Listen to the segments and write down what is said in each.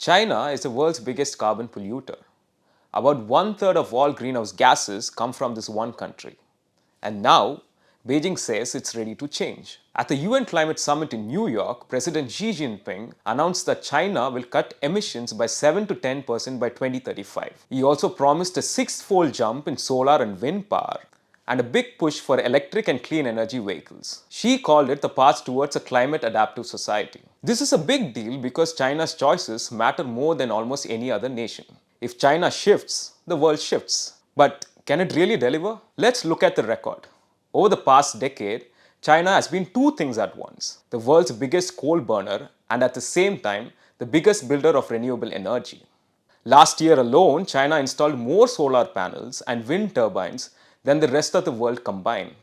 China is the world's biggest carbon polluter. About one-third of all greenhouse gases come from this one country. And now, Beijing says it's ready to change. At the UN Climate Summit in New York, President Xi Jinping announced that China will cut emissions by 7 to 10% by 2035. He also promised a six-fold jump in solar and wind power and a big push for electric and clean energy vehicles. Xi called it the path towards a climate adaptive society. This is a big deal because China's choices matter more than almost any other nation. If China shifts, the world shifts. But can it really deliver? Let's look at the record. Over the past decade, China has been two things at once: the world's biggest coal burner and at the same time, the biggest builder of renewable energy. Last year alone, China installed more solar panels and wind turbines than the rest of the world combined.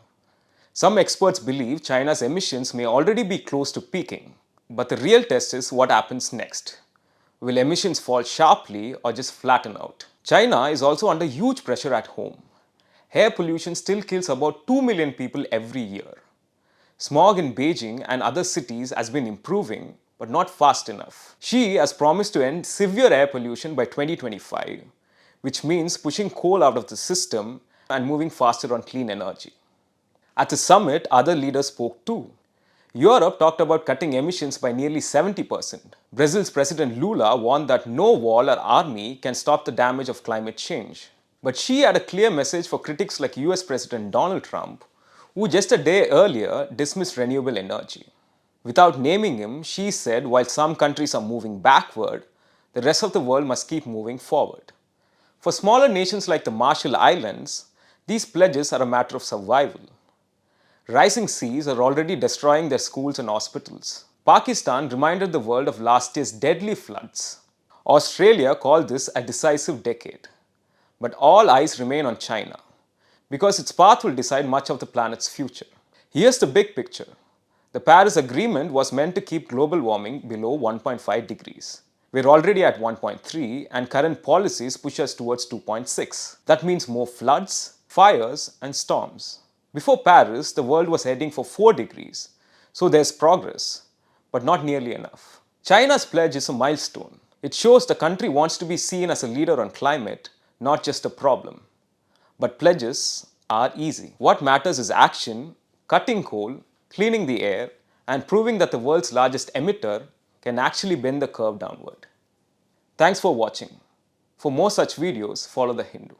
Some experts believe China's emissions may already be close to peaking. But the real test is what happens next. Will emissions fall sharply or just flatten out? China is also under huge pressure at home. Air pollution still kills about 2 million people every year. Smog in Beijing and other cities has been improving, but not fast enough. Xi has promised to end severe air pollution by 2025, which means pushing coal out of the system and moving faster on clean energy. At the summit, other leaders spoke too. Europe talked about cutting emissions by nearly 70%. Brazil's President Lula warned that no wall or army can stop the damage of climate change. But Xi had a clear message for critics like US President Donald Trump, who just a day earlier dismissed renewable energy. Without naming him, Xi said while some countries are moving backward, the rest of the world must keep moving forward. For smaller nations like the Marshall Islands, these pledges are a matter of survival. Rising seas are already destroying their schools and hospitals. Pakistan reminded the world of last year's deadly floods. Australia called this a decisive decade. But all eyes remain on China, because its path will decide much of the planet's future. Here's the big picture. The Paris Agreement was meant to keep global warming below 1.5 degrees. We're already at 1.3 and current policies push us towards 2.6. That means more floods, fires and storms. Before Paris, the world was heading for 4 degrees. So there's progress, but not nearly enough. China's pledge is a milestone. It shows the country wants to be seen as a leader on climate, not just a problem. But pledges are easy. What matters is action, cutting coal, cleaning the air, and proving that the world's largest emitter can actually bend the curve downward. Thanks for watching. For more such videos, follow The Hindu.